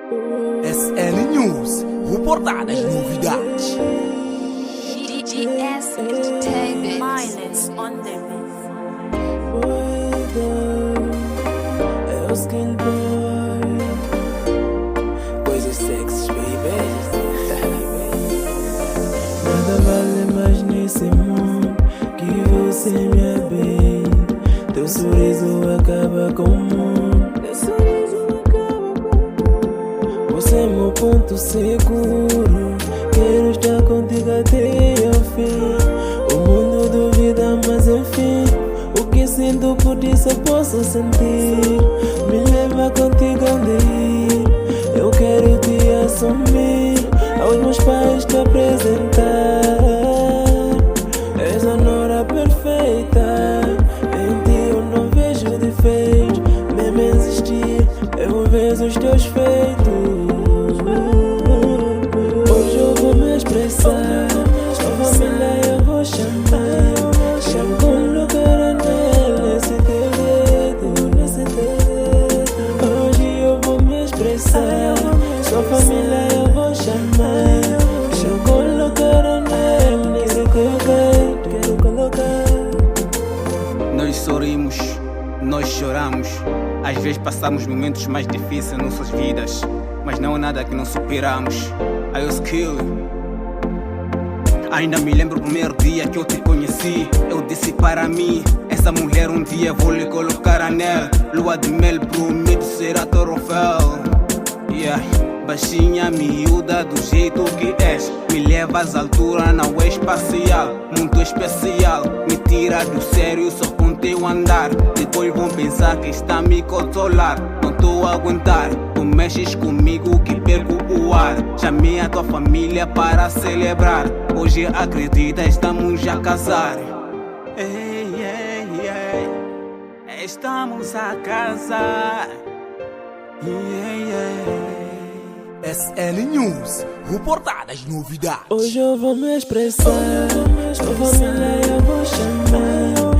SN News, reportadas novidades. DGS Entertainment. Mindless on the move. É o skin boy. Coisas sexys, baby. Nada vale mais nesse mundo que você me bem. Teu sorriso acaba com o mundo. Você é meu ponto seguro. Quero estar contigo até ao fim. O mundo duvida, mas enfim, o que sinto por ti só posso sentir. Me leva contigo onde ir. Eu quero te assumir, aos meus pais te apresentar. És a nora perfeita, em ti eu não vejo defeitos. Mesmo existir, eu vejo os teus feitos. Hoje eu vou me expressar, sua família eu vou chamar. Quero colocar anel nesse teu dedo, nesse teu dedo. Hoje eu vou me expressar, sua família eu vou chamar. Quero colocar anel nesse teu dedo, quero colocar. Nós sorrimos, nós choramos. Às vezes passamos momentos mais difíceis em nossas vidas, mas não há nada que não superamos. I was killed. Ainda me lembro do primeiro dia que eu te conheci. Eu disse para mim, essa mulher um dia vou lhe colocar anel. Lua de mel prometo será troféu. Yeah. Baixinha, miúda, do jeito que és, me leva às alturas, não é espacial, muito especial. Me tira do sério só com teu andar. Depois vão pensar que está a me controlar. Não tô a aguentar, tu mexes comigo que perco o ar. Chamei a tua família para celebrar. Hoje acredita, estamos a casar. Ei, ei, ei. Estamos a casar. Yeah, yeah. SN News, reportadas novidades. Hoje eu vou me expressar, sua família eu vou chamar.